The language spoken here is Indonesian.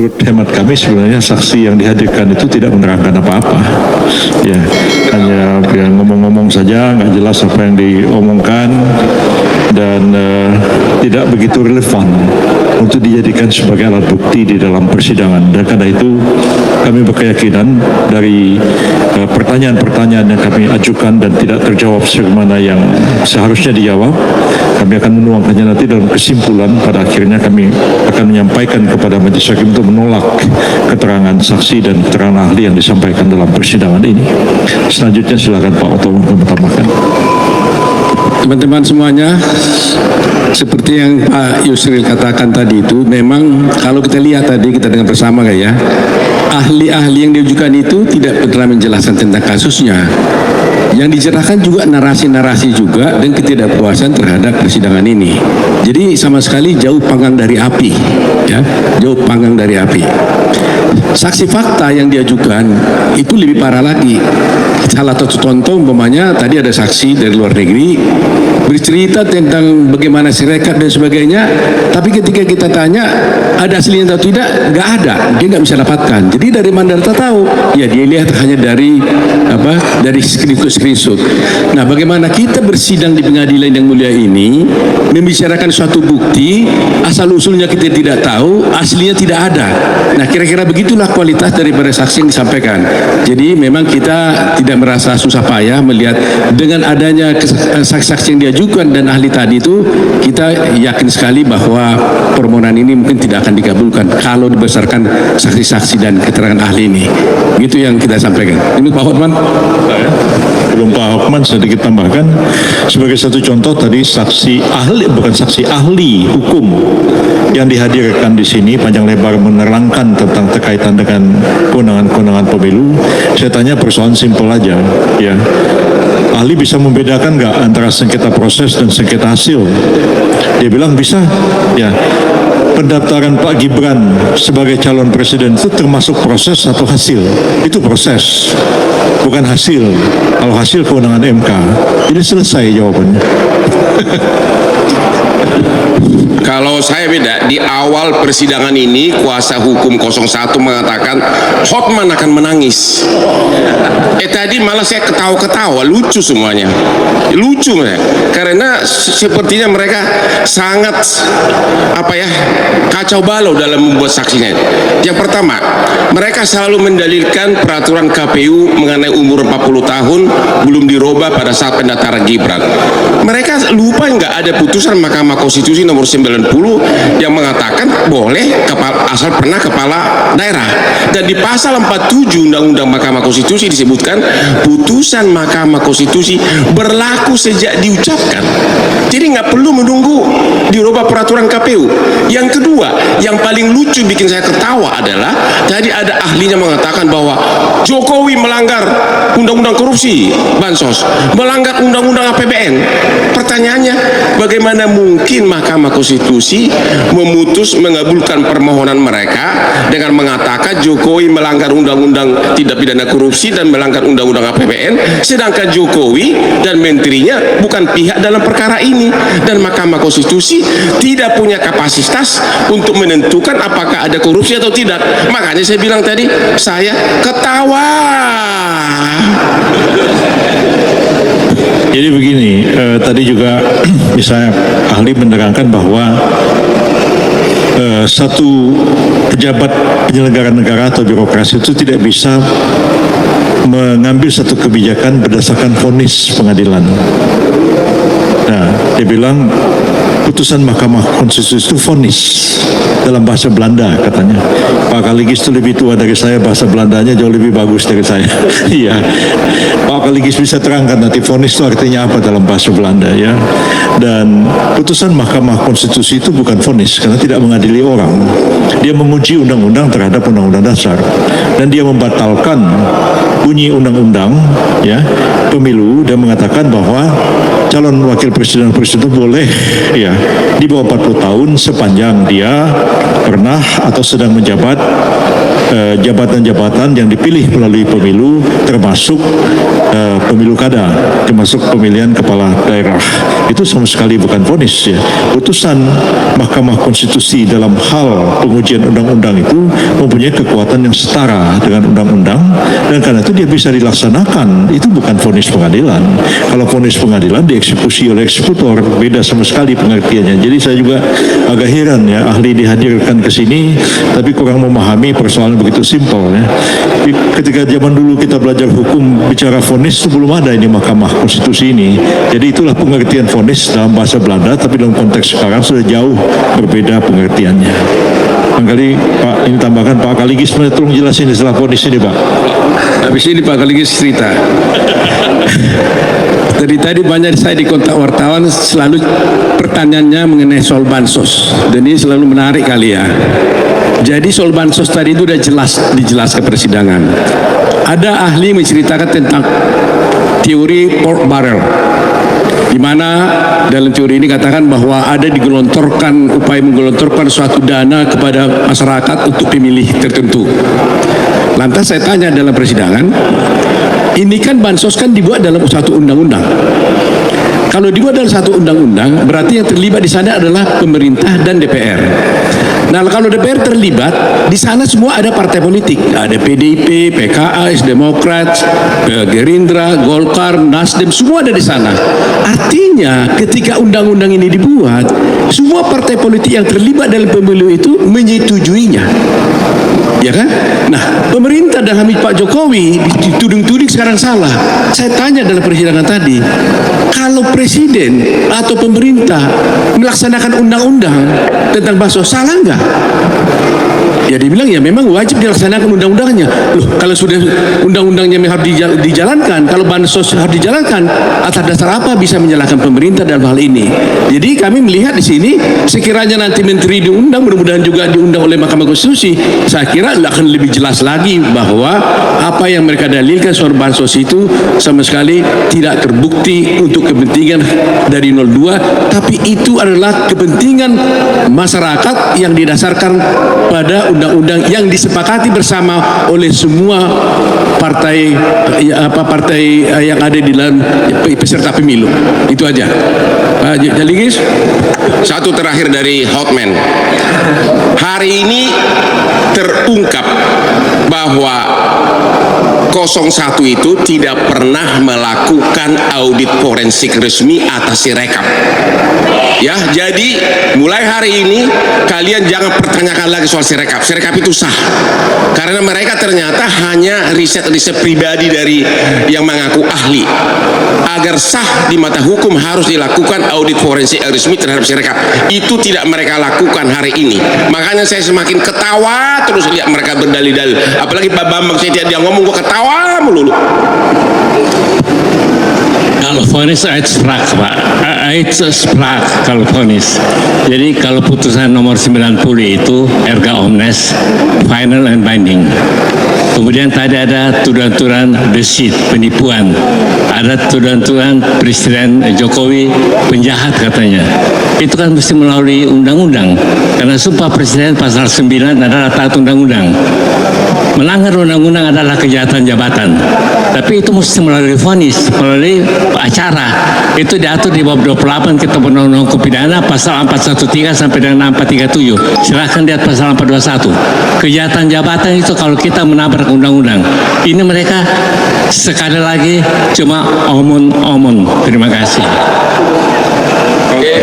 Menurut hemat kami sebenarnya saksi yang dihadirkan itu tidak menerangkan apa-apa, ya hanya ngomong-ngomong saja, nggak jelas apa yang diomongkan dan tidak begitu relevan untuk dijadikan sebagai alat bukti di dalam persidangan. Dan karena itu kami berkeyakinan dari pertanyaan-pertanyaan yang kami ajukan dan tidak terjawab sebagaimana yang seharusnya dijawab, kami akan menuangkannya nanti dalam kesimpulan. Pada akhirnya kami akan menyampaikan kepada majelis hakim untuk menolak keterangan saksi dan keterangan ahli yang disampaikan dalam persidangan ini. Selanjutnya silakan Pak Oto menambahkan. Teman-teman semuanya, seperti yang Pak Yusril katakan tadi itu, memang kalau kita lihat tadi, kita dengar bersama ya, ahli-ahli yang diajukan itu tidak pernah menjelaskan tentang kasusnya. Yang dicerahkan juga narasi-narasi juga dan ketidakpuasan terhadap persidangan ini. Jadi sama sekali jauh panggang dari api, ya, jauh panggang dari api. Saksi fakta yang diajukan itu lebih parah lagi. Salah satu contoh umpamanya tadi ada saksi dari luar negeri bercerita tentang bagaimana sirekap dan sebagainya, tapi ketika kita tanya ada aslinya atau tidak, nggak ada, dia nggak bisa dapatkan. Jadi dari mana kita tahu? Ya dia lihat hanya dari dari screenshot. Nah, bagaimana kita bersidang di pengadilan yang mulia ini membicarakan suatu bukti asal usulnya kita tidak tahu, aslinya tidak ada. Nah, kira-kira begitulah kualitas daripada saksi yang disampaikan. Jadi memang kita tidak merasa susah payah melihat dengan adanya saksi-saksi yang diajukan dan ahli tadi itu, kita yakin sekali bahwa permohonan ini mungkin tidak akan dikabulkan kalau berdasarkan saksi-saksi dan keterangan ahli ini. Itu yang kita sampaikan. Ini Pak Hotman. Belum Pak Hotman, sedikit tambahkan sebagai satu contoh tadi saksi ahli, bukan saksi ahli hukum yang dihadirkan di sini panjang lebar menerangkan tentang terkaitan dengan kewenangan-kewenangan pemilu. Saya tanya persoalan simpel aja, ya. Ahli bisa membedakan nggak antara sengketa proses dan sengketa hasil? Dia bilang bisa, ya. Pendaftaran Pak Gibran sebagai calon presiden itu termasuk proses atau hasil? Itu proses, bukan hasil. Kalau hasil kewenangan MK. Jadi selesai jawabannya. Kalau saya beda, di awal persidangan ini kuasa hukum 01 mengatakan Hotman akan menangis. Tadi malah saya ketawa-ketawa, lucu semuanya. Lucu karena sepertinya mereka sangat kacau balau dalam membuat saksinya. Yang pertama, mereka selalu mendalilkan peraturan KPU mengenai umur 40 tahun belum dirubah pada saat pendaftaran Gibran. Mereka lupa nggak ada putusan Mahkamah Konstitusi nomor 90 yang mengatakan boleh asal pernah kepala daerah, dan di pasal 47 Undang-Undang Mahkamah Konstitusi disebutkan putusan Mahkamah Konstitusi berlaku sejak diucapkan. Jadi nggak perlu menunggu dirubah peraturan KPU. Yang kedua, yang paling lucu bikin saya ketawa adalah tadi ada ahlinya mengatakan bahwa Jokowi melanggar undang-undang korupsi bansos, melanggar undang-undang APBN. Pertanyaannya, bagaimana mungkin Mahkamah Konstitusi memutus mengabulkan permohonan mereka dengan mengatakan Jokowi melanggar undang-undang tindak pidana korupsi dan melanggar undang-undang APBN, sedangkan Jokowi dan menterinya bukan pihak dalam perkara ini, dan Mahkamah Konstitusi tidak punya kapasitas untuk menentukan apakah ada korupsi atau tidak. Makanya saya bilang tadi, saya ketawa. Jadi begini, tadi juga misalnya ahli menerangkan bahwa satu pejabat penyelenggara negara atau birokrasi itu tidak bisa mengambil satu kebijakan berdasarkan vonis pengadilan. Nah, dia bilang putusan Mahkamah Konstitusi itu vonis dalam bahasa Belanda katanya. Pak Kaligis itu lebih tua dari saya, bahasa Belandanya jauh lebih bagus dari saya. Iya, Pak Kaligis bisa terangkan nanti vonis itu artinya apa dalam bahasa Belanda, ya. Dan putusan Mahkamah Konstitusi itu bukan vonis karena tidak mengadili orang. Dia menguji undang-undang terhadap undang-undang dasar dan dia membatalkan bunyi undang-undang, ya, pemilu, dan mengatakan bahwa calon wakil presiden itu boleh, ya, di bawah 40 tahun sepanjang dia pernah atau sedang menjabat jabatan-jabatan yang dipilih melalui pemilu, termasuk pemilu kada, termasuk pemilihan kepala daerah. Itu sama sekali bukan vonis ya. Putusan Mahkamah Konstitusi dalam hal pengujian undang-undang itu mempunyai kekuatan yang setara dengan undang-undang, dan karena itu dia bisa dilaksanakan. Itu bukan vonis pengadilan. Kalau vonis pengadilan dieksekusi oleh eksekutor, beda sama sekali pengertiannya. Jadi saya juga agak heran ya, ahli dihadirkan ke sini tapi kurang memahami persoalan begitu simpel ya. Ketika zaman dulu kita belajar hukum, bicara vonis itu belum ada ini Mahkamah Konstitusi ini. Jadi itulah pengertian vonis dalam bahasa Belanda, tapi dalam konteks sekarang sudah jauh berbeda pengertiannya. Barangkali Pak ini tambahkan, Pak Kaligis, tolong jelasin istilah vonis ini Pak. Habis ini Pak Kaligis cerita. Tadi banyak saya di kontak wartawan selalu pertanyaannya mengenai soal bansos, dan ini selalu menarik kali ya. Jadi soal bansos tadi itu sudah dijelaskan persidangan. Ada ahli menceritakan tentang teori pork barrel, di mana dalam teori ini katakan bahwa ada upaya menggelontorkan suatu dana kepada masyarakat untuk pemilih tertentu. Lantas saya tanya dalam persidangan, ini kan bansos kan dibuat dalam satu undang-undang. Kalau dibuat dalam satu undang-undang, berarti yang terlibat di sana adalah pemerintah dan DPR. Nah, kalau DPR terlibat, di sana semua ada partai politik, ada PDIP, PKS, Demokrat, Gerindra, Golkar, Nasdem, semua ada di sana. Artinya, ketika undang-undang ini dibuat, semua partai politik yang terlibat dalam pemilu itu menyetujuinya. Ya kan? Nah, pemerintah dan Pak Jokowi dituding-tuding sekarang salah. Saya tanya dalam persidangan tadi, kalau presiden atau pemerintah melaksanakan undang-undang tentang bansos, salah nggak? Ya dibilang ya memang wajib dilaksanakan undang-undangnya. Loh, kalau sudah undang-undangnya harus dijalankan, kalau bansos harus dijalankan, atas dasar apa bisa menyalahkan pemerintah dalam hal ini? Jadi kami melihat di sini, sekiranya nanti menteri diundang, mudah-mudahan juga diundang oleh Mahkamah Konstitusi, saya kira akan lebih jelas lagi bahwa apa yang mereka dalilkan soal bansos itu sama sekali tidak terbukti untuk kepentingan dari 02, tapi itu adalah kepentingan masyarakat yang didasarkan pada undang-undang yang disepakati bersama oleh semua partai yang ada di dalam peserta pemilu. Itu aja. Pak Jaligis. Satu terakhir dari Hotman. Hari ini terungkap bahwa 01 itu tidak pernah melakukan audit forensik resmi atas Sirekap. Ya, jadi mulai hari ini kalian jangan pertanyakan lagi soal Sirekap. Sirekap itu sah. Karena mereka ternyata hanya riset-riset pribadi dari yang mengaku ahli. Agar sah di mata hukum harus dilakukan audit forensik resmi terhadap Sirekap. Itu tidak mereka lakukan hari ini. Makanya saya semakin ketawa terus lihat mereka berdalil-dalil. Apalagi Pak Bambang, saya dia ngomong gua ketawa melulu. Kalau vonis uitspraak Pak, uitspraak kalau vonis. Jadi kalau putusan nomor 90 itu erga omnes, final and binding. Kemudian tadi ada tuduhan-tuduhan deceit, penipuan. Ada tuduhan-tuduhan Presiden Jokowi penjahat katanya. Itu kan mesti melalui undang-undang. Karena sumpah Presiden pasal 9 adalah taat undang-undang. Melanggar undang-undang adalah kejahatan jabatan. Tapi itu mesti melalui vonis, melalui acara. Itu diatur di bab 28 Kitab Undang-Undang Hukum Pidana pasal 413 sampai dengan 437. Silahkan lihat pasal 421. Kejahatan jabatan itu kalau kita menabrak undang-undang. Ini mereka sekali lagi cuma omong-omong. Terima kasih. Oke.